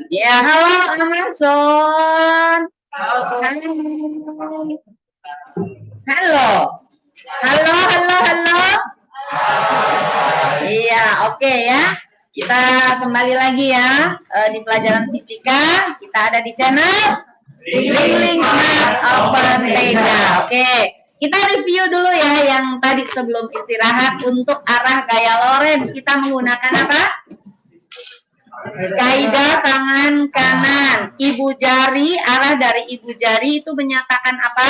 Ya, halo Amazon. Halo. Halo, halo, halo. Iya, oke ya. Kita kembali lagi ya di pelajaran fisika. Kita ada di channel Link Smart Open Teja. Oke, kita review dulu ya yang tadi sebelum istirahat. Untuk arah gaya Lorentz kita menggunakan apa? Kaidah tangan kanan. Ibu jari, arah dari ibu jari itu menyatakan apa?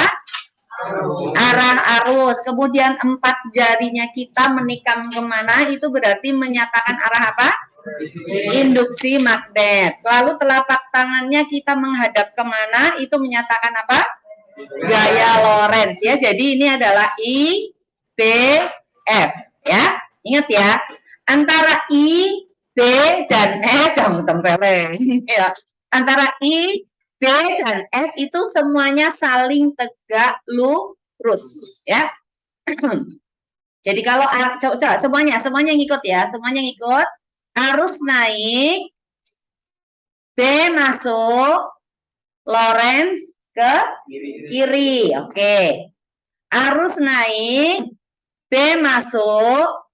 Arah arus. Kemudian 4 jarinya kita menikam kemana, itu berarti menyatakan arah apa? Induksi magnet. Lalu telapak tangannya kita menghadap kemana, itu menyatakan apa? Gaya Lorentz ya. Jadi ini adalah I, B, F ya. Ingat ya, antara I, B, dan F ya. Antara I, B, dan F itu semuanya saling tegak lurus ya. Jadi kalau coba semuanya ngikut ya, semuanya ngikut. Arus naik, B masuk, Lorentz ke kiri. Oke. Arus naik, B masuk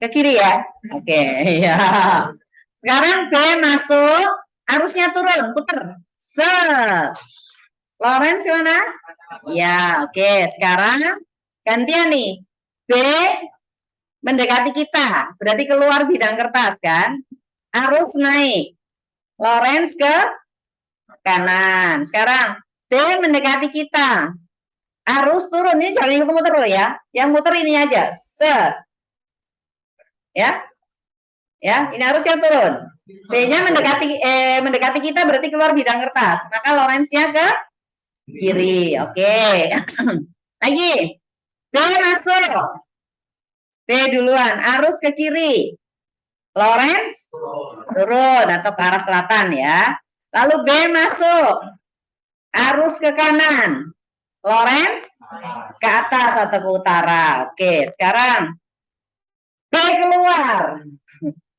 ke kiri ya. Oke, ya. Sekarang B masuk, arusnya turun, puter. Set. Lorentz mana? Ya, oke. Sekarang gantian nih. B mendekati kita, berarti keluar bidang kertas kan? Arus naik. Lorentz ke kanan. Sekarang B mendekati kita. Arus turun, ini jangan ikut muter loh ya. Yang muter ini aja. Set. Ya. Ya, ini arusnya turun. B-nya mendekati kita berarti keluar bidang kertas. Maka Lorentz-nya ke kiri. Oke. Lagi. B masuk. B duluan, arus ke kiri. Lorentz turun atau ke arah selatan ya. Lalu B masuk. Arus ke kanan. Lorentz ke atas atau ke utara. Oke, sekarang B keluar.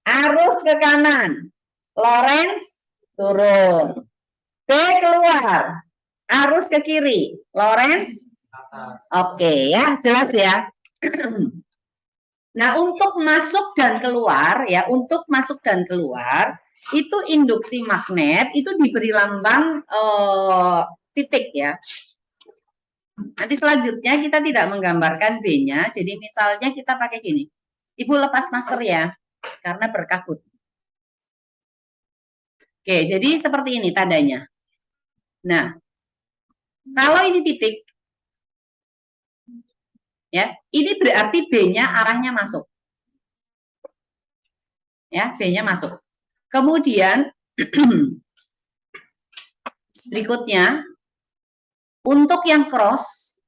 Arus ke kanan. Lorentz turun. B keluar. Arus ke kiri. Lorentz. Oke ya, jelas ya. Nah, untuk masuk dan keluar ya, untuk masuk dan keluar itu induksi magnet itu diberi lambang titik ya. Nanti selanjutnya kita tidak menggambarkan B-nya, jadi misalnya kita pakai gini. Ibu lepas masker ya, karena berkabut. Oke, jadi seperti ini tandanya. Nah, kalau ini titik, ya, ini berarti B-nya arahnya masuk. Ya, B-nya masuk. Kemudian berikutnya untuk yang cross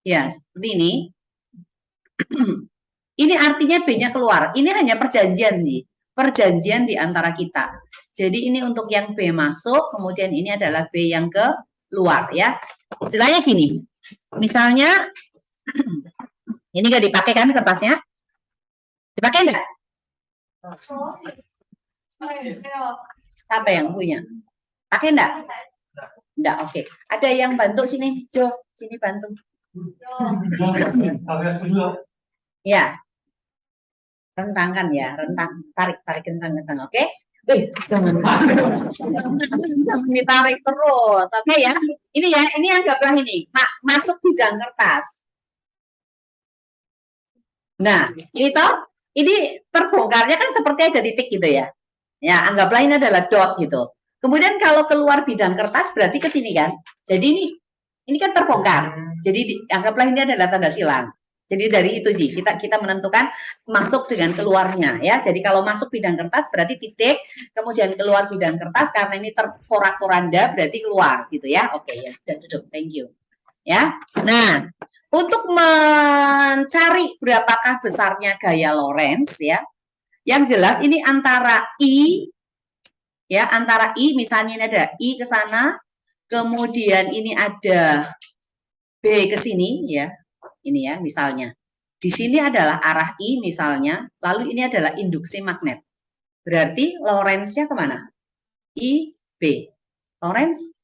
ya, seperti ini. Ini artinya B-nya keluar. Ini hanya perjanjian nih. Perjanjian di antara kita. Jadi ini untuk yang B masuk, kemudian ini adalah B yang keluar ya. Istilahnya gini. Misalnya ini nggak dipakai kan kertasnya? Dipakai enggak? Siapa yang punya? Pakai enggak? Enggak, oke. Ada yang bantu sini, Jo. Sini bantu. Ya. Rentangkan ya, tarik kentang, oke? Jangan ditarik terus, oke ya? Ini anggaplah ini, masuk bidang kertas. Nah, ini terbongkarnya kan seperti ada titik gitu ya. Ya, anggaplah ini adalah dot gitu. Kemudian kalau keluar bidang kertas berarti ke sini kan. Jadi ini kan terbongkar. Jadi anggaplah ini adalah tanda silang. Jadi dari itu Ji, kita menentukan masuk dengan keluarnya ya. Jadi kalau masuk bidang kertas berarti titik, kemudian keluar bidang kertas karena ini terporak-poranda berarti keluar gitu ya. Oke ya, sudah duduk. Thank you. Ya. Nah, untuk mencari berapakah besarnya gaya Lorentz ya. Yang jelas ini antara I ya, antara I misalnya ini ada I ke sana, kemudian ini ada B ke sini ya. Ini ya misalnya. Di sini adalah arah I misalnya, lalu ini adalah induksi magnet. Berarti Lorentz-nya kemana? I, B. Lorentz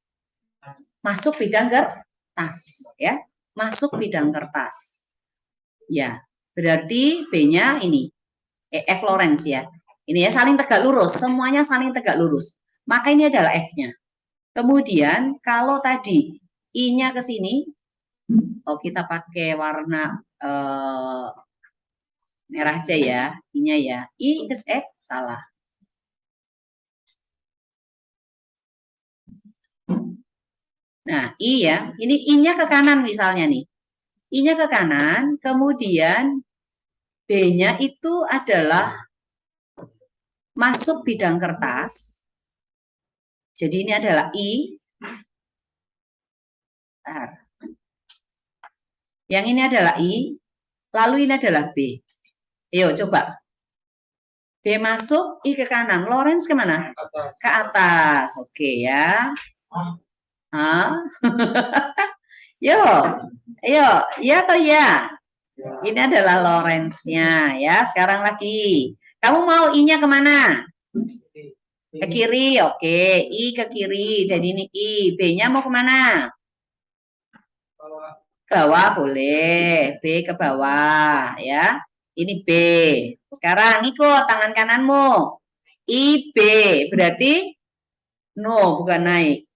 masuk bidang kertas ya. Masuk bidang kertas. Ya, berarti B-nya ini. F Lorentz ya. Ini ya saling tegak lurus, semuanya saling tegak lurus. Maka ini adalah F-nya. Kemudian kalau tadi I-nya ke sini, oh kita pakai warna merah aja ya, I-nya ya. I ke X salah. Nah, I ya, ini I-nya ke kanan misalnya nih. I-nya ke kanan, kemudian B-nya itu adalah masuk bidang kertas. Jadi ini adalah I. Yang ini adalah I, lalu ini adalah B. Ayo coba. B masuk, I ke kanan. Lorentz kemana? Ke atas. Oke ya. Hah? Yo, ayo, ya atau ya? Ini adalah Lorentz-nya ya. Sekarang lagi. Kamu mau I-nya kemana? Ke kiri, oke. I ke kiri, jadi ini I. B-nya mau kemana? Ke bawah boleh. B ke bawah ya. Ini B. Sekarang ikut tangan kananmu. I, B. Berarti no, bukan naik.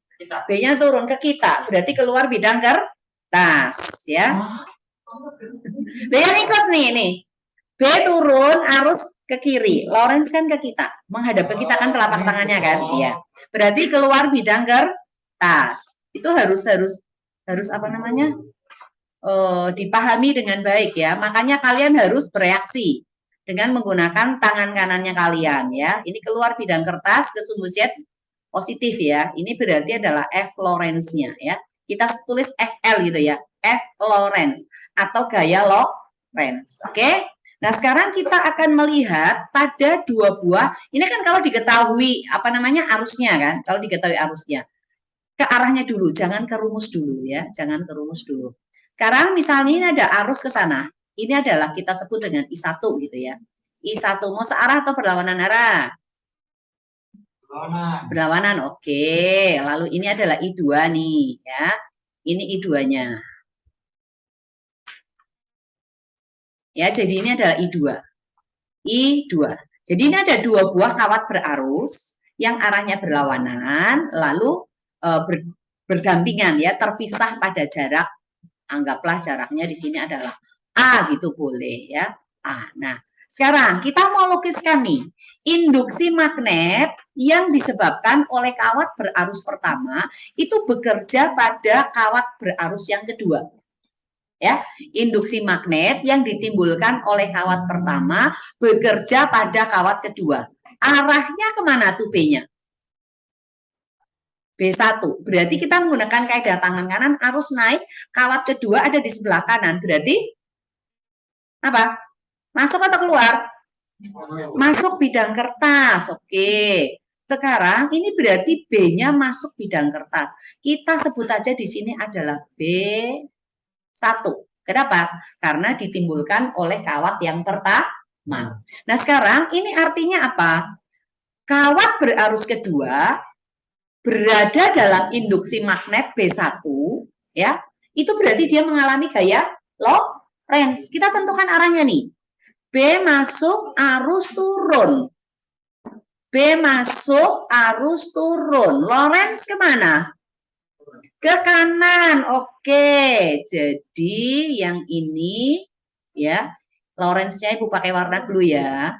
B-nya turun ke kita. Berarti keluar bidang kertas ya. Nah, yang ikut nih. B turun arus ke kiri. Lorentz kan ke kita. Menghadap ke kita kan telapak tangannya kan? Iya. Berarti keluar bidang kertas. Itu harus apa namanya? Dipahami dengan baik ya. Makanya kalian harus bereaksi dengan menggunakan tangan kanannya kalian ya. Ini keluar bidang kertas ke sumbu Z positif ya. Ini berarti adalah F Lorentz-nya ya. Kita tulis FL gitu ya. F Lorentz atau gaya Lorentz. Oke? Nah, sekarang kita akan melihat pada dua buah. Ini kan kalau diketahui apa namanya arusnya kan. Kalau diketahui arusnya. Ke arahnya dulu, jangan ke rumus dulu ya. Jangan ke rumus dulu. Sekarang misalnya ini ada arus ke sana. Ini adalah kita sebut dengan I1 gitu ya. I1 mau searah atau berlawanan arah? Berlawanan, oke. Lalu ini adalah I2 nih ya. Ini I2-nya. Ya, jadi ini adalah I2. I2. Jadi ini ada dua buah kawat berarus yang arahnya berlawanan, lalu berdampingan ya, terpisah pada jarak. Anggaplah jaraknya di sini adalah A gitu boleh ya. A. Nah, sekarang kita mau lukiskan nih induksi magnet yang disebabkan oleh kawat berarus pertama itu bekerja pada kawat berarus yang kedua. Ya, induksi magnet yang ditimbulkan oleh kawat pertama bekerja pada kawat kedua. Arahnya kemana tuh B-nya? B1. Berarti kita menggunakan kaidah tangan kanan, arus naik, kawat kedua ada di sebelah kanan. Berarti apa? Masuk atau keluar? Masuk bidang kertas. Oke. Sekarang ini berarti B-nya masuk bidang kertas. Kita sebut aja di sini adalah B1. Kenapa? Karena ditimbulkan oleh kawat yang pertama. Nah, sekarang ini artinya apa? Kawat berarus kedua berada dalam induksi magnet B1 ya, itu berarti dia mengalami gaya Lorentz. Kita tentukan arahnya nih. B masuk arus turun. B masuk arus turun. Lorentz kemana? Ke kanan. Oke. Jadi yang ini ya, Lorentz-nya Ibu pakai warna blue ya.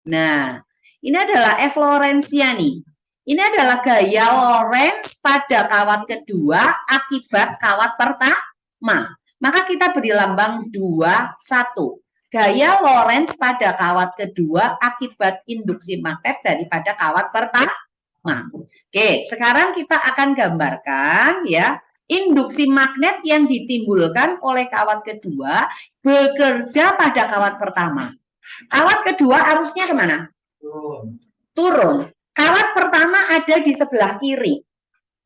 Nah, ini adalah F Lorentz-nya nih. Ini adalah gaya Lorentz pada kawat kedua akibat kawat pertama. Maka kita beri lambang 2, 1. Gaya Lorentz pada kawat kedua akibat induksi magnet daripada kawat pertama. Oke, sekarang kita akan gambarkan ya. Induksi magnet yang ditimbulkan oleh kawat kedua bekerja pada kawat pertama. Kawat kedua arusnya kemana? Turun. Kawat pertama ada di sebelah kiri.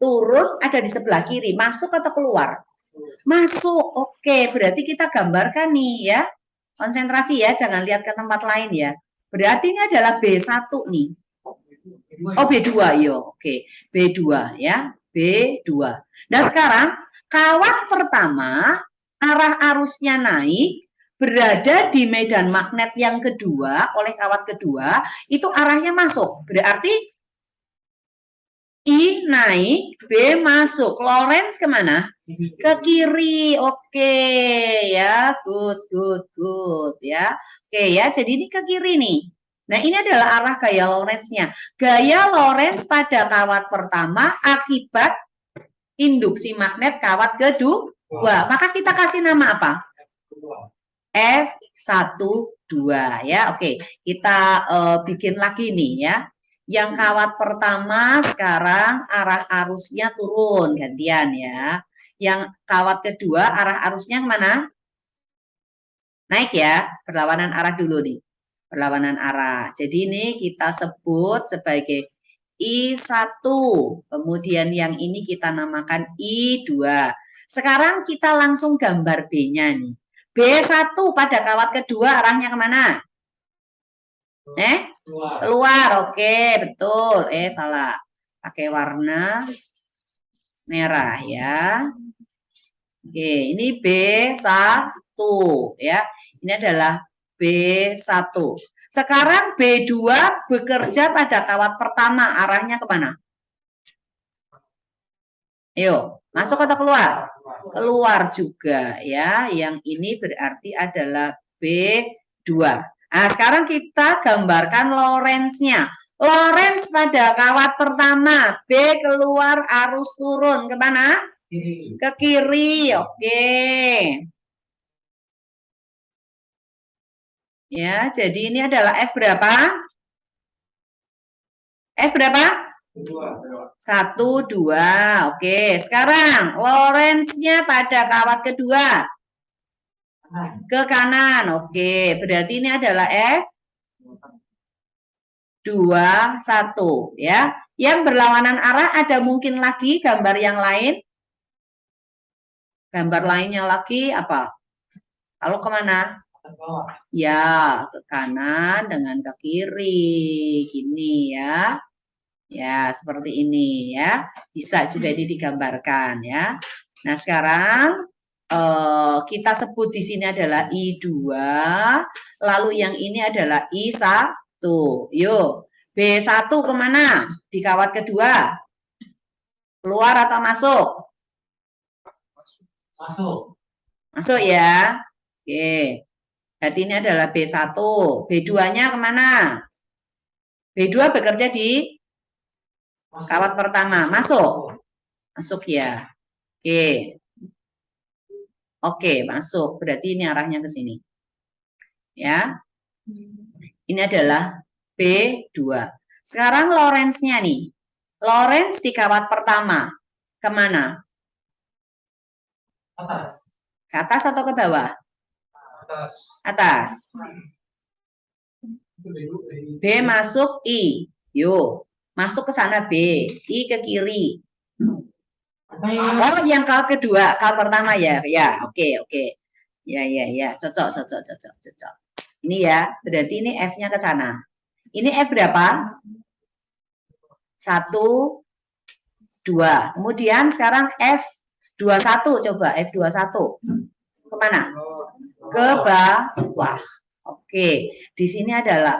turun ada di sebelah kiri, masuk atau keluar? Masuk. Oke, berarti kita gambarkan nih ya. Konsentrasi ya, jangan lihat ke tempat lain ya. Berarti ini adalah B1 nih. Oh, B2 yo. Oke, B2 ya. B2. Dan sekarang kawat pertama arah arusnya naik, berada di medan magnet yang kedua oleh kawat kedua, itu arahnya masuk. Berarti I naik, B masuk. Lorentz kemana? Ke kiri. Oke ya, good ya. Oke ya, jadi ini ke kiri nih. Nah, ini adalah arah gaya Lorentz-nya. Gaya Lorentz pada kawat pertama akibat induksi magnet kawat kedua. Maka kita kasih nama apa? F12 ya. Oke, kita bikin lagi nih ya. Yang kawat pertama sekarang arah arusnya turun gantian ya. Yang kawat kedua arah arusnya kemana? Naik ya, berlawanan arah dulu nih. Berlawanan arah. Jadi ini kita sebut sebagai I1. Kemudian yang ini kita namakan I2. Sekarang kita langsung gambar B-nya nih. B1 pada kawat kedua arahnya kemana? Keluar. Oke, betul. Salah. Pakai warna merah ya. Oke, ini B1 ya. Ini adalah B1. Sekarang B2 bekerja pada kawat pertama, arahnya kemana? Ayo, masuk atau keluar? Keluar juga ya. Yang ini berarti adalah B2. Nah, sekarang kita gambarkan Lorentz-nya. Lorentz pada kawat pertama, B keluar arus turun kemana? Ke kiri. Oke. Ya, jadi ini adalah F berapa? F berapa? 1, 2. Oke, sekarang Lorentz-nya pada kawat kedua. Ke kanan. Oke, berarti ini adalah F 2, 1 ya. Yang berlawanan arah ada mungkin lagi gambar yang lain? Gambar lainnya lagi apa? Kalau kemana? Ya, ke kanan dengan ke kiri. Gini ya. Ya, seperti ini ya. Bisa juga ini digambarkan ya. Nah, sekarang kita sebut di sini adalah I2, lalu yang ini adalah I1. Yuk, B1 kemana? Di kawat kedua. Keluar atau masuk? Masuk. Masuk ya. Oke. Berarti ini adalah B1. B2-nya kemana? B2 bekerja di kawat pertama. Masuk? Masuk ya. Oke. Oke, masuk. Berarti ini arahnya ke sini. Ya. Ini adalah B2. Sekarang Lorentz-nya nih. Lorentz di kawat pertama. Kemana? Atas. Ke atas atau ke bawah? Atas. Atas. B masuk I. Yuk. Masuk ke sana B. I ke kiri. Oh, yang kawat kedua, kawat pertama ya. Ya, oke. Ya. Cocok. Ini ya, berarti ini F-nya ke sana. Ini F berapa? 1, 2. Kemudian sekarang F21, coba F21. Kemana? Ke bawah. Oke, di sini adalah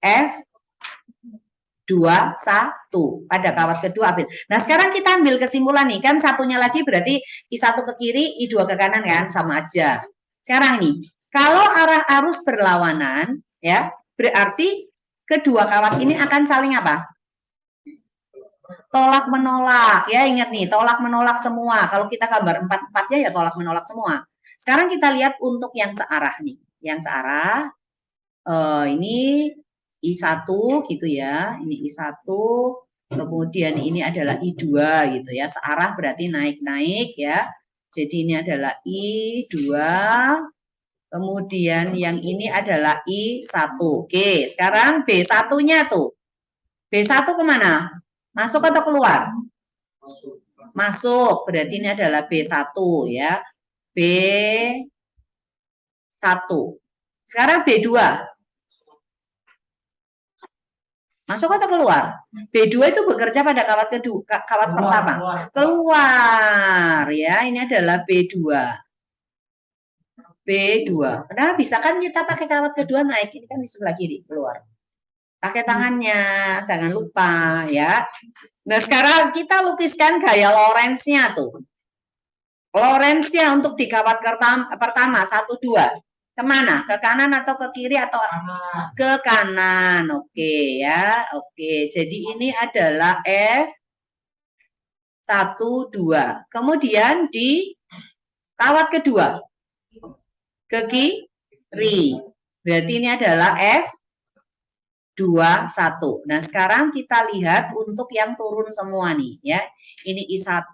F21 pada kawat kedua. Nah, sekarang kita ambil kesimpulan nih, kan satunya lagi berarti I1 ke kiri, I2 ke kanan kan, sama aja. Sekarang nih, kalau arah arus berlawanan, ya, berarti kedua kawat ini akan saling apa? Tolak menolak, ya ingat nih, tolak menolak semua. Kalau kita gambar 4-4-nya ya tolak menolak semua. Sekarang kita lihat untuk yang searah nih, yang searah ini I1 gitu ya, ini I1, kemudian ini adalah I2 gitu ya, searah berarti naik-naik ya. Jadi ini adalah I2, kemudian yang ini adalah I1. Oke, sekarang B1-nya tuh. B1 kemana? Masuk atau keluar? masuk, berarti ini adalah B1 ya. B1. Sekarang B2. Masuk atau keluar? B2 itu bekerja pada kawat kedua, kawat pertama. Keluar ya, ini adalah B2. B2. Nah, bisa kan kita pakai kawat kedua naik, ini kan di sebelah kiri, keluar. Pakai tangannya, jangan lupa ya. Nah, sekarang kita lukiskan gaya Lorentz-nya tuh. Lorentz-nya untuk di kawat pertama, 1, 2. Kemana? Ke kanan atau ke kiri atau ke kanan? Oke ya, oke. Jadi ini adalah F1, 2. Kemudian di kawat kedua, ke kiri. Berarti ini adalah F2, 1. Nah, sekarang kita lihat untuk yang turun semua nih ya. Ini I1,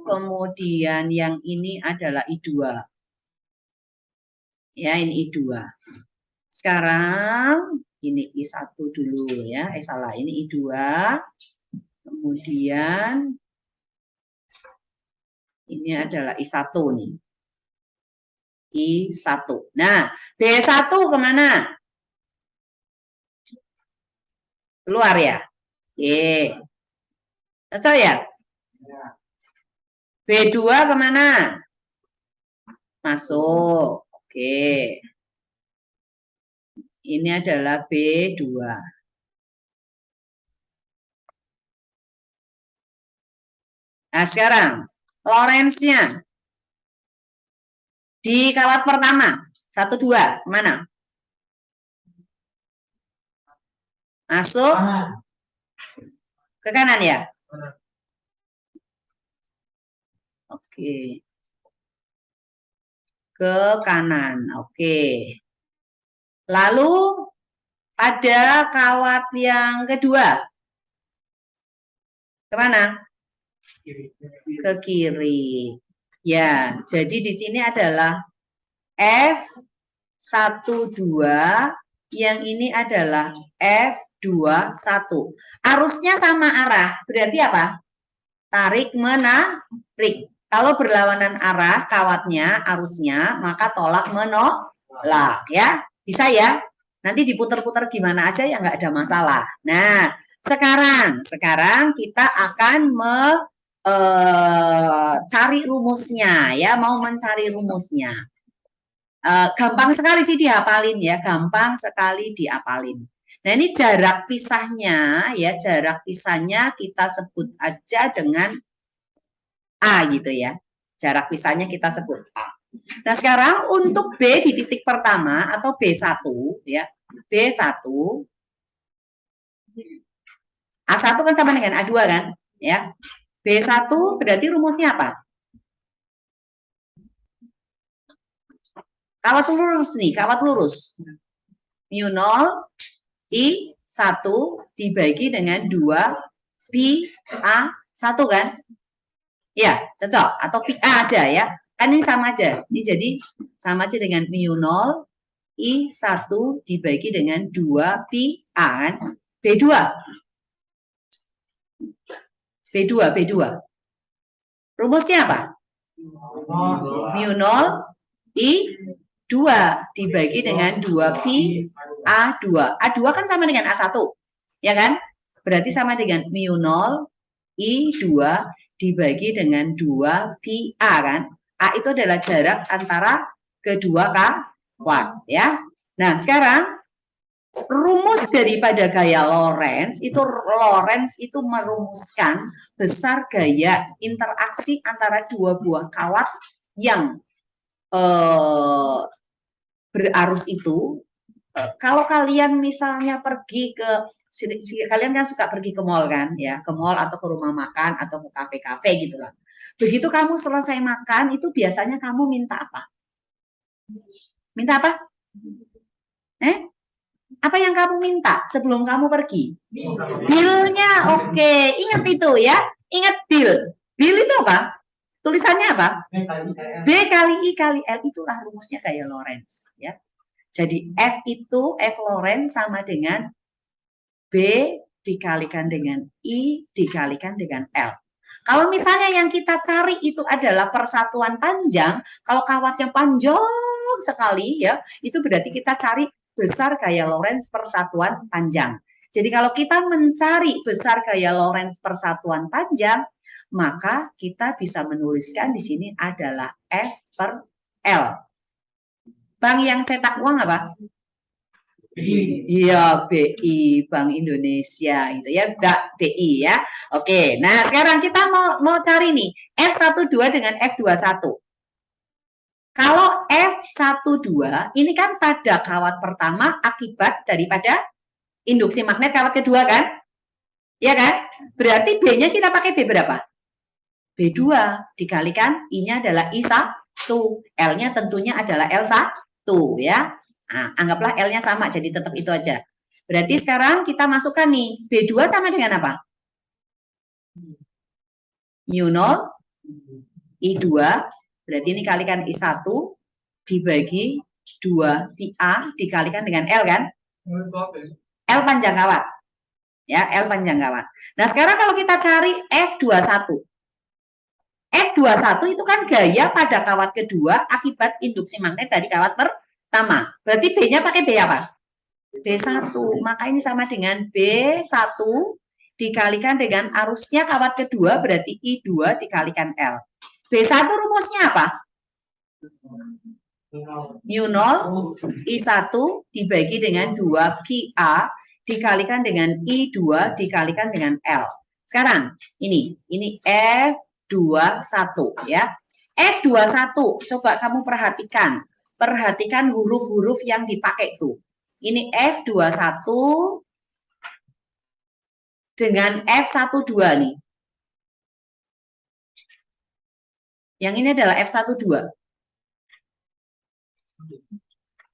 kemudian yang ini adalah I2. Ya, ini I2. Sekarang ini I1 dulu ya. Salah, ini I2. Kemudian ini adalah I1 nih. I1. Nah, B1 kemana? Keluar ya? Oke. Cocok ya? B2 kemana? Masuk. Oke. Ini adalah B2. Nah, sekarang Lorentz-nya di kawat pertama 1, 2 kemana? Masuk ke kanan ya? Oke. Ke kanan. Oke. Lalu ada kawat yang kedua. Kemana? Ke kiri. Ya, jadi di sini adalah F1, 2, yang ini adalah F2, 1. Arusnya sama arah, berarti apa? Tarik, menarik. Kalau berlawanan arah kawatnya, arusnya, maka tolak, menolak. Ya, bisa ya? Nanti diputar-putar gimana aja ya nggak ada masalah. Nah, sekarang kita akan cari rumusnya ya, mau mencari rumusnya. Gampang sekali sih dihafalin ya, gampang sekali dihafalin. Nah, ini jarak pisahnya ya, jarak pisahnya kita sebut aja dengan A gitu ya. Jarak pisahnya kita sebut A. Nah, sekarang untuk B di titik pertama atau B1 ya. B1 A1 kan sama dengan A2 kan ya. B1 berarti rumusnya apa? Kawat lurus nih, kawat lurus. Mu 0 I1 dibagi dengan 2 pi A1 kan? Ya, cocok. Atau pi A aja ya. Kan ini sama aja. Ini jadi sama aja dengan mu 0 I1 dibagi dengan 2 pi A kan? B2. B2. Rumusnya apa? Mu 0 I2 dibagi dengan 2 pi A2. A2 kan sama dengan A1. Ya kan? Berarti sama dengan mu 0 I2 dibagi dengan 2 pi A kan? A itu adalah jarak antara kedua kawat ya. Nah, sekarang rumus daripada gaya Lorentz itu merumuskan besar gaya interaksi antara dua buah kawat yang berarus itu. Kalau kalian misalnya pergi ke kalian kan suka pergi ke mall kan ya, ke mall atau ke rumah makan atau ke kafe-kafe gitu lah. Begitu kamu selesai makan itu biasanya kamu minta apa? Minta apa? Apa yang kamu minta sebelum kamu pergi? Bill-nya, oke. Ingat itu ya. Ingat bill. Bill itu apa? Tulisannya apa? B kali I kali L, itulah rumusnya gaya Lorentz ya. Jadi F itu F Lorentz sama dengan B dikalikan dengan I dikalikan dengan L. Kalau misalnya yang kita cari itu adalah persatuan panjang, kalau kawatnya panjang sekali ya, itu berarti kita cari besar gaya Lorentz persatuan panjang. Jadi kalau kita mencari besar gaya Lorentz persatuan panjang, maka kita bisa menuliskan di sini adalah F per L. Bank yang cetak uang apa? Iya, BI, Bank Indonesia gitu ya, BI ya. Oke, nah sekarang kita mau cari nih F12 dengan F21. Kalau F12 ini kan pada kawat pertama akibat daripada induksi magnet kawat kedua kan? Ya kan? Berarti B-nya kita pakai B berapa? B2 dikalikan I-nya adalah I1, L-nya tentunya adalah L1 ya. Nah, anggaplah L-nya sama, jadi tetap itu aja. Berarti sekarang kita masukkan nih, B2 sama dengan apa? Mu 0, I2, berarti ini kalikan I1, dibagi 2, pi A, dikalikan dengan L kan? L panjang kawat. Ya, L panjang kawat. Nah, sekarang kalau kita cari F21. F21 itu kan gaya pada kawat kedua akibat induksi magnet dari kawat pertama. Berarti B-nya pakai B apa? B1. Maka ini sama dengan B1 dikalikan dengan arusnya kawat kedua, berarti I2 dikalikan L. B1 rumusnya apa? Mu 0 I1 dibagi dengan 2 pi A dikalikan dengan I2 dikalikan dengan L. Sekarang ini F21 ya. F21 coba kamu perhatikan. Perhatikan huruf-huruf yang dipakai tuh. Ini F21 dengan F12 nih. Yang ini adalah F12.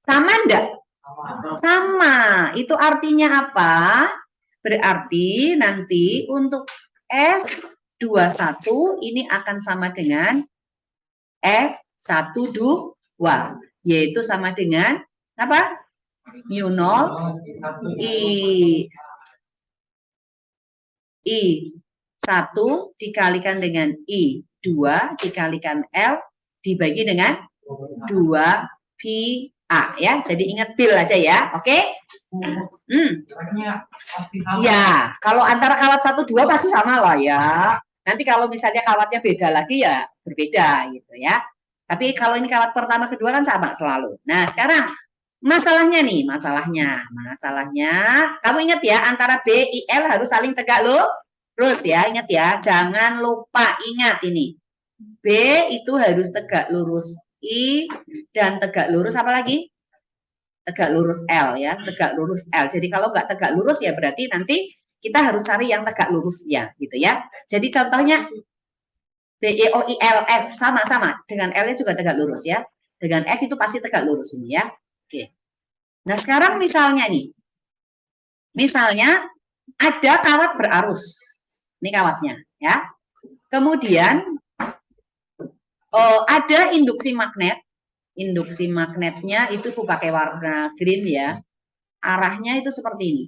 Sama enggak? Sama. Itu artinya apa? Berarti nanti untuk F21 ini akan sama dengan F12, yaitu sama dengan apa? Mu 0 I1 dikalikan dengan I2 dikalikan L dibagi dengan 2 pi A ya. Jadi ingat pil aja ya. Oke? Ya, kalau antara kawat 1 2 pasti sama lah ya. Nanti kalau misalnya kawatnya beda lagi ya berbeda gitu ya. Tapi kalau ini kawat pertama kedua kan sama selalu. Nah, sekarang masalahnya nih, masalahnya kamu ingat ya antara B, I, L harus saling tegak lurus ya, ingat ya, jangan lupa ingat ini. B itu harus tegak lurus I dan tegak lurus apa lagi? Tegak lurus L ya, tegak lurus L. Jadi kalau nggak tegak lurus ya berarti nanti kita harus cari yang tegak lurusnya gitu ya. Jadi contohnya B, E, O, I, L, F sama-sama dengan L-nya juga tegak lurus ya. Dengan F itu pasti tegak lurus ini ya. Oke. Nah sekarang misalnya nih, misalnya ada kawat berarus. Ini kawatnya ya. Kemudian ada induksi magnet. Induksi magnetnya itu aku pakai warna green ya. Arahnya itu seperti ini.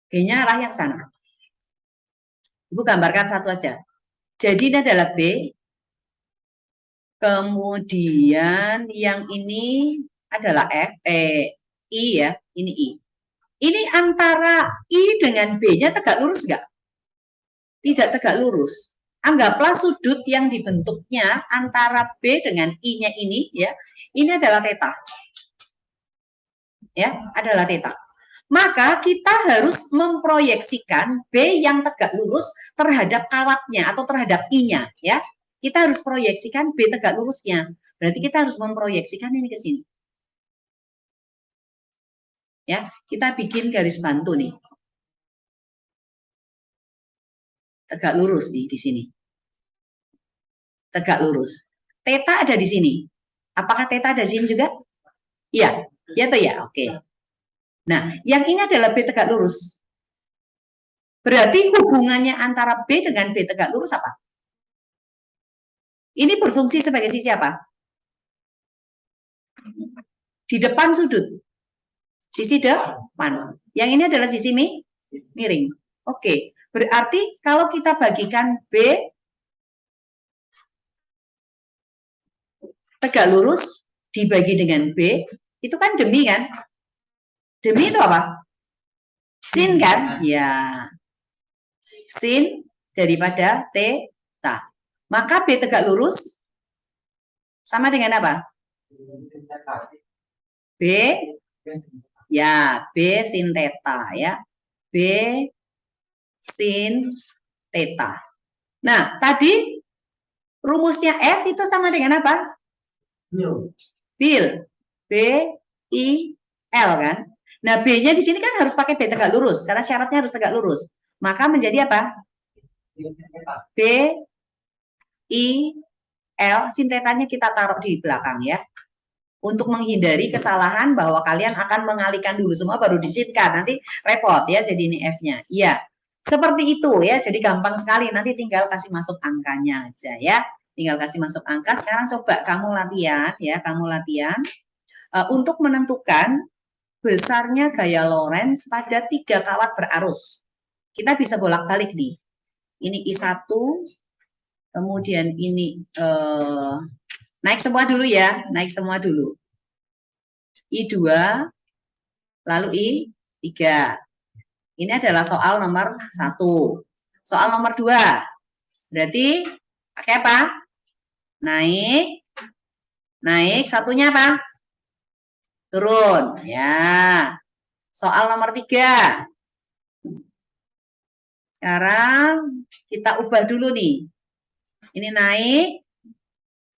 B-nya arah yang sana. Ibu gambarkan satu aja. Jadi ini adalah B. Kemudian yang ini adalah F, I ya. Ini I. Ini antara I dengan B-nya tegak lurus nggak? Tidak tegak lurus. Anggaplah sudut yang dibentuknya antara B dengan I-nya ini ya, ini adalah theta. Ya, adalah theta. Maka kita harus memproyeksikan B yang tegak lurus terhadap kawatnya atau terhadap I-nya ya. Kita harus proyeksikan B tegak lurusnya. Berarti kita harus memproyeksikan ini ke sini. Ya, kita bikin garis bantu nih. Tegak lurus nih di sini. Tegak lurus. Theta ada di sini. Apakah theta ada di sini juga? Iya, ya toh ya. Oke. Nah, yang ini adalah B tegak lurus. Berarti hubungannya antara B dengan B tegak lurus apa? Ini berfungsi sebagai sisi apa? Di depan sudut. Sisi depan. Yang ini adalah sisi miring. Oke. Berarti kalau kita bagikan B tegak lurus dibagi dengan B, itu kan demi kan? Demi itu apa? Sin kan? Ya. Sin daripada theta. Maka B tegak lurus sama dengan apa? B, ya, B sin theta ya. B sin theta. Nah, tadi rumusnya F itu sama dengan apa? Bil. B, I, L kan? Nah, B-nya di sini kan harus pakai B tegak lurus, karena syaratnya harus tegak lurus. Maka menjadi apa? B, I, L, sin tetanya kita taruh di belakang ya. Untuk menghindari kesalahan bahwa kalian akan mengalihkan dulu semua baru disinkan. Nanti repot ya, jadi ini F-nya. Iya, seperti itu ya, jadi gampang sekali. Nanti tinggal kasih masuk angkanya aja ya. Tinggal kasih masuk angka. Sekarang coba kamu latihan ya, kamu latihan. Untuk menentukan besarnya gaya Lorentz pada 3 kawat berarus. Kita bisa bolak-balik nih. Ini I1, kemudian ini naik semua dulu ya, naik semua dulu. I2, lalu I3. Ini adalah soal nomor 1. Soal nomor 2. Berarti pakai apa? Naik. Naik, satunya apa? Turun. Ya. Soal nomor 3. Sekarang kita ubah dulu nih. Ini naik,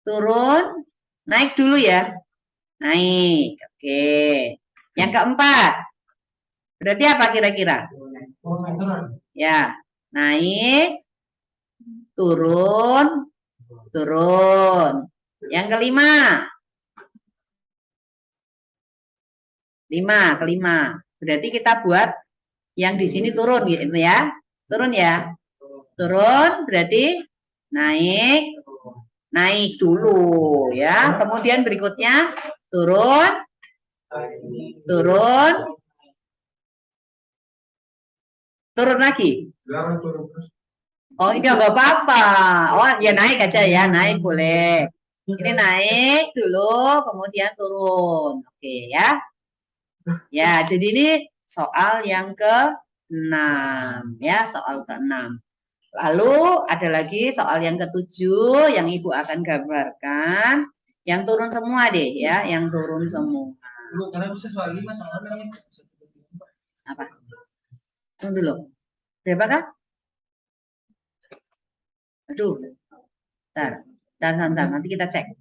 turun, naik dulu ya. Naik, oke. Yang keempat, berarti apa kira-kira? Ya, naik, turun, turun. Yang kelima, kelima. Berarti kita buat yang di sini turun gitu ya. Turun ya. Turun berarti naik, naik dulu ya. Kemudian berikutnya turun, turun, turun lagi. Oh, ini nggak apa-apa. Oh, ya naik aja ya, naik boleh. Ini naik dulu, kemudian turun. Oke ya. Ya, jadi ini soal yang ke-6 ya, soal ke-6. Lalu ada lagi soal yang ke-7 yang Ibu akan gambarkan. Yang turun semua deh ya, yang turun semua. Apa? Tunggu dulu. Berapakah? Aduh. Bentar, nanti kita cek.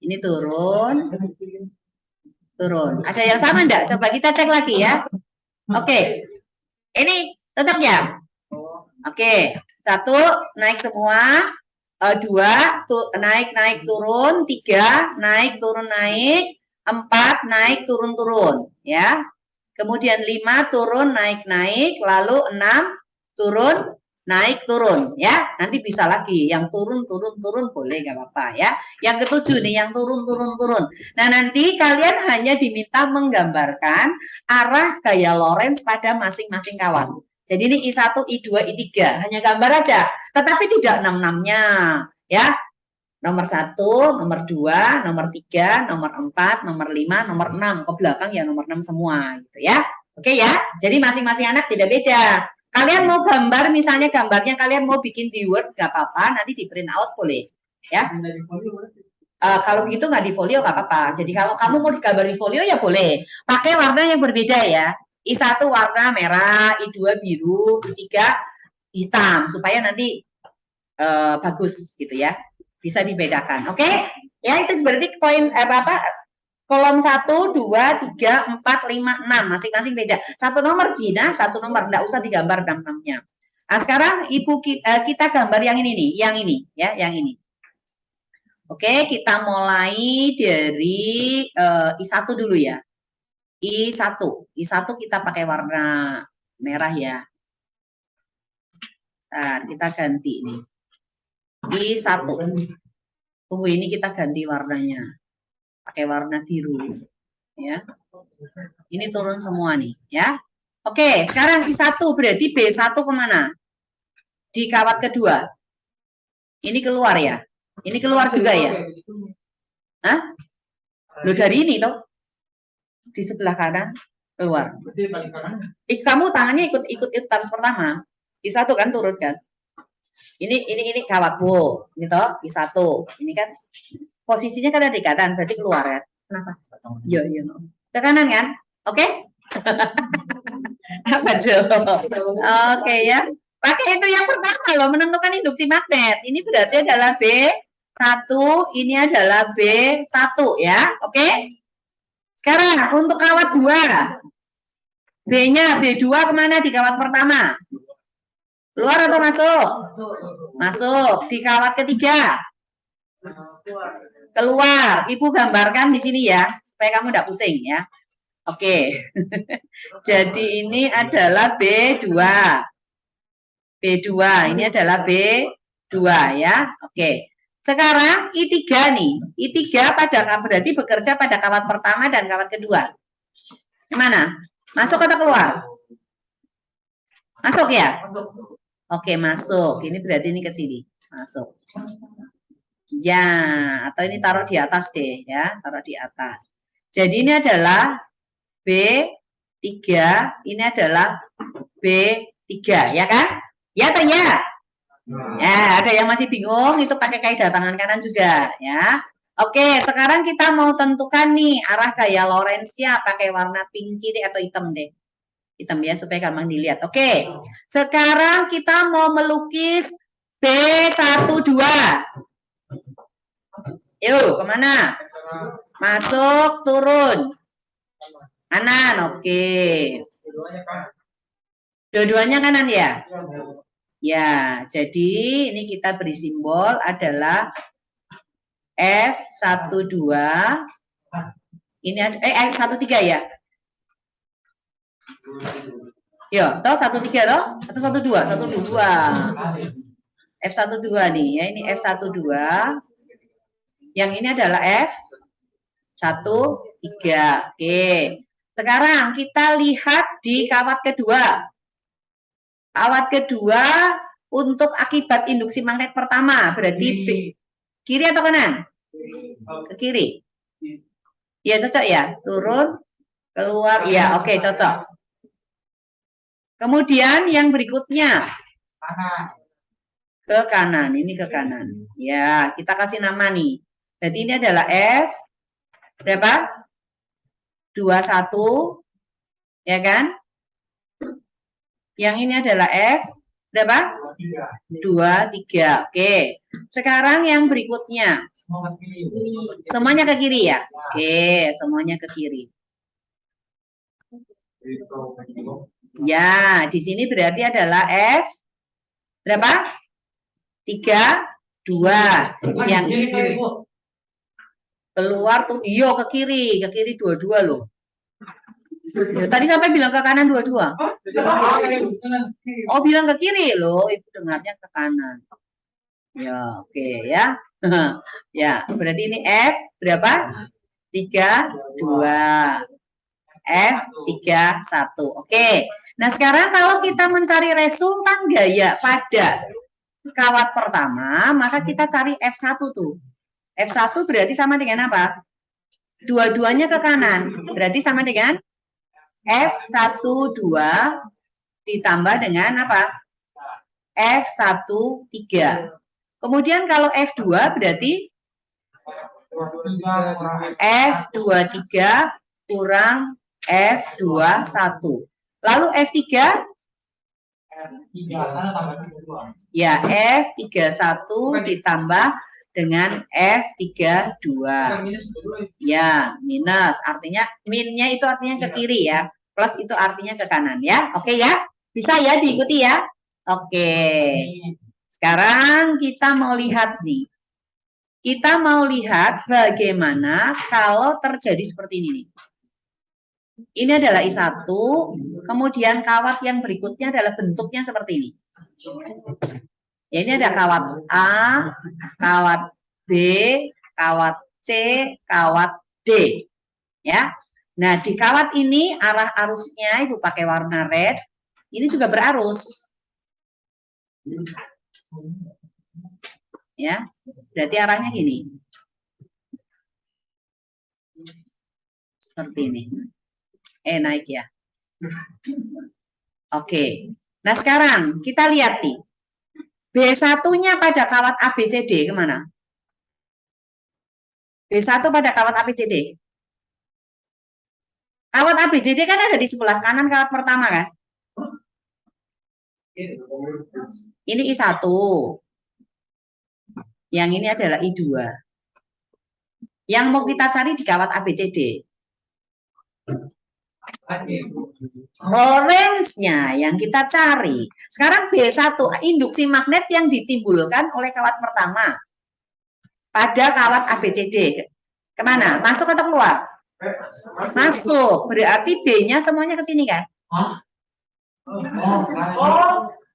Ini turun. Turun. Ada yang sama enggak? Coba kita cek lagi ya. Oke. Ini cocok ya? Oke. 1 naik semua. 2 naik turun, 3 naik turun naik, 4 naik turun turun ya. Kemudian 5 turun naik naik, lalu 6 turun naik turun ya. Nanti bisa lagi yang turun boleh nggak apa-apa ya. Yang ke-7 nih yang turun. Nah, nanti kalian hanya diminta menggambarkan arah gaya Lorentz pada masing-masing kawat. Jadi ini I1, I2, I3 hanya gambar aja, tetapi tidak 6-6-nya ya. Nomor 1, nomor 2, nomor 3, nomor 4, nomor 5, nomor 6 ke belakang ya nomor 6 semua gitu ya. Oke ya. Jadi masing-masing anak beda-beda. Kalian mau gambar misalnya gambarnya kalian mau bikin di Word nggak apa-apa, nanti di print out boleh ya. Kalau begitu nggak di folio nggak apa-apa. Jadi kalau kamu mau digambar di folio ya boleh. Pakai warna yang berbeda ya. I1 warna merah, I2 biru, I3 hitam supaya nanti bagus gitu ya. Bisa dibedakan. Oke? Ya itu berarti poin kolom 1, 2, 3, 4, 5, 6 masing-masing beda. Satu nomor Cina, satu nomor enggak usah digambar 6-6-nya. Nah, sekarang kita gambar yang ini nih, yang ini ya, yang ini. Oke, kita mulai dari I1 dulu ya. I1 kita pakai warna merah ya. Nah, kita ganti nih. I1. Tunggu ini kita ganti warnanya. Pakai warna biru. Ya. Ini turun semua nih, ya. Oke, sekarang I1 berarti B1 kemana? Di kawat kedua. Ini keluar ya? Ini keluar juga ya? Hah? Lo dari ini toh? Di sebelah kanan keluar. Kamu tangannya ikut taruh pertama. I1 kan turun kan? Ini kawat. Wow, ini toh I1. Ini kan posisinya kan ada di kanan, berarti keluar ya. Kenapa? Iya, iya. Ke kanan kan? Oke? Apa tuh? Oke ya. Pakai itu yang pertama loh, menentukan induksi magnet. Ini berarti adalah B1, ini adalah B1 ya. Oke? Sekarang untuk kawat 2. B-nya B2 kemana di kawat pertama? Keluar atau masuk? Masuk. Di kawat ketiga? Keluar. Ibu gambarkan di sini ya, supaya kamu tidak pusing ya. Oke. Jadi ini adalah B2. B2, ini adalah B2 ya. Oke. Sekarang I3 nih. I3 berarti bekerja pada kawat pertama dan kawat kedua. Gimana? Masuk atau keluar? Masuk ya? Oke, masuk. Ini berarti ini ke sini. Masuk. Ya, atau ini taruh di atas deh ya, taruh di atas. Jadi ini adalah B3, ini adalah B3 ya kan? Ya atau ya? Ya, ada yang masih bingung, itu pakai kaidah tangan kanan juga ya. Oke, sekarang kita mau tentukan nih arah gaya Lorentz-nya pakai warna pink kiri atau hitam deh. Hitam ya, supaya gampang dilihat. Oke, sekarang kita mau melukis B12. Yuk, kemana? Masuk, turun. Kanan, oke. Dua-duanya kanan ya? Ya, jadi ini kita beri simbol adalah F12. Ini F13 ya? Yo, toh 13 toh? Atau 12? 12. F12 nih ya, ini F12. Yang ini adalah F13. Oke. Sekarang kita lihat di kawat kedua. Kawat kedua untuk akibat induksi magnet pertama berarti kiri atau kanan? Ke kiri. Ya cocok ya. Turun, keluar. Ya oke cocok. Kemudian yang berikutnya ke kanan. Ini ke kanan. Ya kita kasih nama nih. Berarti ini adalah F berapa? 21. Ya kan? Yang ini adalah F berapa? 23. Oke. Sekarang yang berikutnya. Semuanya ke kiri ya? Oke, semuanya ke kiri. Ya, di sini berarti adalah F berapa? 32. Yang keluar tuh iya ke kiri dua-dua loh. Ya, tadi sampai bilang ke kanan dua-dua. Oh, bilang ke kiri loh, ibu dengarnya ke kanan. Ya, oke ya. Ya, berarti ini F berapa? 32. F31. Oke. Nah, sekarang kalau kita mencari resultan gaya pada kawat pertama, maka kita cari F1 tuh. F1 berarti sama dengan apa? Dua-duanya ke kanan. Berarti sama dengan F12 ditambah dengan apa? F13. Kemudian kalau F2 berarti F23 kurang F21. Lalu F3? Ya, F31 ditambah dengan F32. Ya, minus. Artinya, minnya itu artinya ke kiri ya. Plus itu artinya ke kanan ya. Oke ya? Bisa ya diikuti ya? Oke. Sekarang kita mau lihat nih. Kita mau lihat bagaimana kalau terjadi seperti ini nih. Ini adalah I1, kemudian kawat yang berikutnya adalah bentuknya seperti ini. Ya, ini ada kawat A, kawat B, kawat C, kawat D. Ya. Nah, di kawat ini arah arusnya Ibu pakai warna red. Ini juga berarus. Ya, berarti arahnya gini. Seperti ini. Naik ya. Oke. Nah, sekarang kita lihat nih. B1-nya pada kawat ABCD kemana? B1 pada kawat ABCD. Kawat ABCD kan ada di sebelah kanan kawat pertama kan? Ini I1. Yang ini adalah I2. Yang mau kita cari di kawat ABCD. Lorentz-nya yang kita cari. Sekarang B1, induksi magnet yang ditimbulkan oleh kawat pertama. Pada kawat ABCD. Kemana? Masuk atau keluar? Masuk. Berarti B-nya semuanya ke sini kan?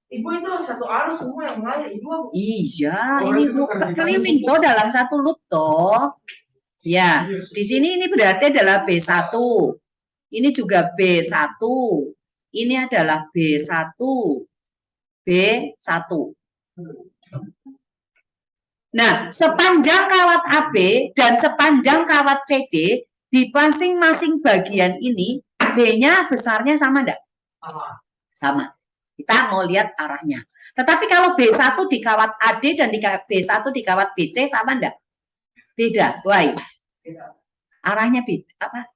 Ibu itu satu arus semua yang mengalir. Iya, ini keliling toh dalam satu loop toh. Ya, di sini ini berarti adalah B1. Ini juga B1. Ini adalah B1. B1. Nah, sepanjang kawat AB dan sepanjang kawat CD di masing-masing bagian ini B-nya besarnya sama enggak? Sama. Kita mau lihat arahnya. Tetapi kalau B1 di kawat AD dan di B1 di kawat BC sama enggak? Beda. Why? Arahnya beda. Apa?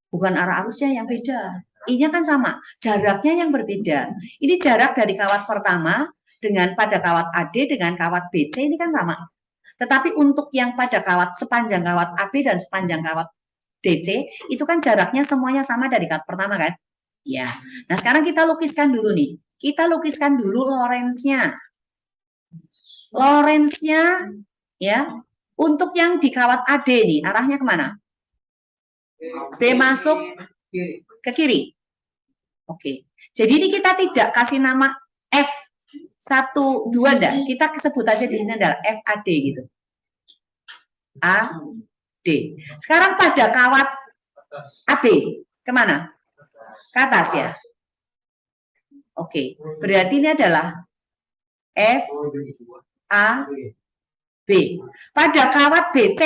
Bukan arah arusnya yang beda. I-nya kan sama. Jaraknya yang berbeda. Ini jarak dari kawat pertama dengan pada kawat AD dengan kawat BC ini kan sama. Tetapi untuk yang pada kawat sepanjang kawat AB dan sepanjang kawat DC itu kan jaraknya semuanya sama dari kawat pertama kan? Ya. Nah, sekarang kita lukiskan dulu nih. Kita lukiskan dulu Lorentz-nya. Lorentz-nya ya. Untuk yang di kawat AD nih, arahnya kemana? B masuk ke kiri. Oke. Jadi ini kita tidak kasih nama F1, 2 enggak. Kita sebut aja di sini adalah FAD gitu. AD. Sekarang pada kawat AB kemana? Ke atas ya. Oke. Berarti ini adalah FAB. Pada kawat BT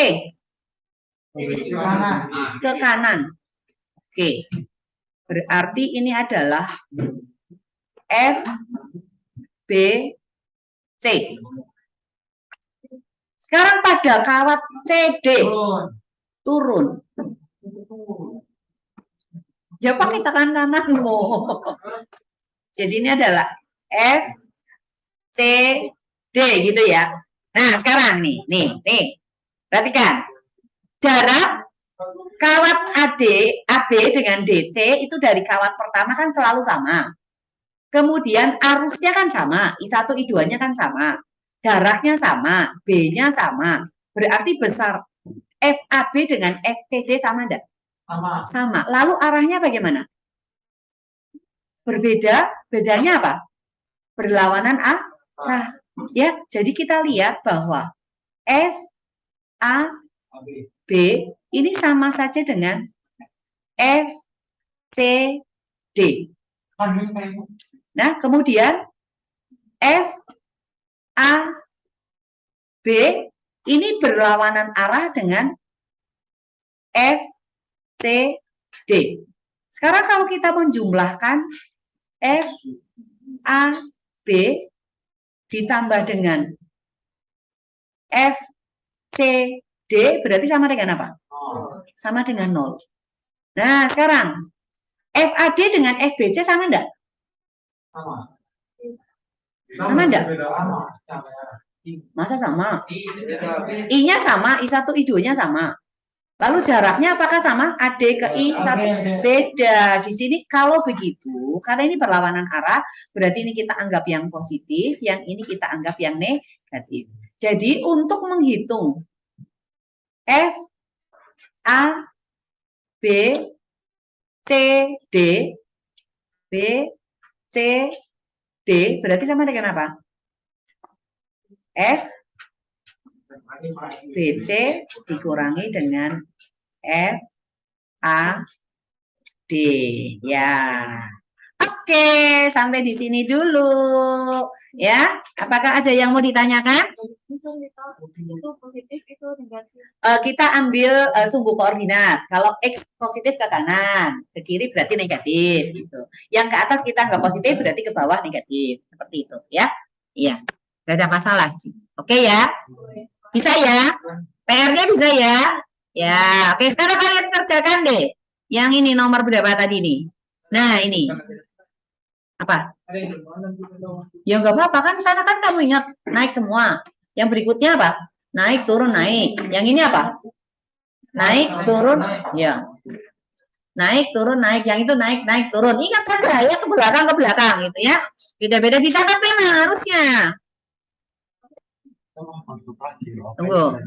ke kanan. Oke. Berarti ini adalah FBC. Sekarang pada kawat CD turun. Ya pakai tangan kananmu. Jadi ini adalah FCD gitu ya. Nah, sekarang nih. Perhatikan. Jarak kawat AB dengan DT itu dari kawat pertama kan selalu sama. Kemudian arusnya kan sama, I1, I2-nya kan sama. Jaraknya sama, B-nya sama. Berarti besar FAB dengan FCD sama enggak? Sama. Lalu arahnya bagaimana? Berbeda, bedanya apa? Berlawanan arah. Ya, jadi kita lihat bahwa FAB ini sama saja dengan FCD. Nah, kemudian FAB ini berlawanan arah dengan FCD. Sekarang kalau kita menjumlahkan FAB ditambah dengan FCD berarti sama dengan apa? Sama dengan 0. Nah, sekarang FAD dengan FBC sama enggak? Sama enggak? Masa sama? I-nya sama, I1, I2-nya sama. Lalu jaraknya apakah sama? AD ke I1? Beda. Di sini kalau begitu, karena ini berlawanan arah, berarti ini kita anggap yang positif, yang ini kita anggap yang negatif. Jadi untuk menghitung F, A, B, C, D, B, C, D, berarti sama dengan apa? F, BC dikurangi dengan F, A, D. Ya. Oke, sampai di sini dulu. Ya, apakah ada yang mau ditanyakan? Itu positif, itu negatif. Kita ambil sumbu koordinat. Kalau X positif ke kanan, ke kiri berarti negatif. Gitu. Yang ke atas kita nggak positif, berarti ke bawah negatif. Seperti itu, ya. Iya, nggak ada masalah. Oke ya? Bisa ya? PR-nya bisa ya? Ya, oke. Sekarang kalian kerjakan deh. Yang ini nomor berapa tadi nih? Nah, ini. Apa? Ya nggak apa-apa kan, karena kan kamu ingat naik semua. Yang berikutnya apa? Naik, turun, naik. Yang ini apa? Naik, turun, ya. Naik, turun, naik. Yang itu naik, naik, turun. Ingat kan ya, ke belakang gitu ya. Beda-beda bisa kan memang harusnya. Tunggu.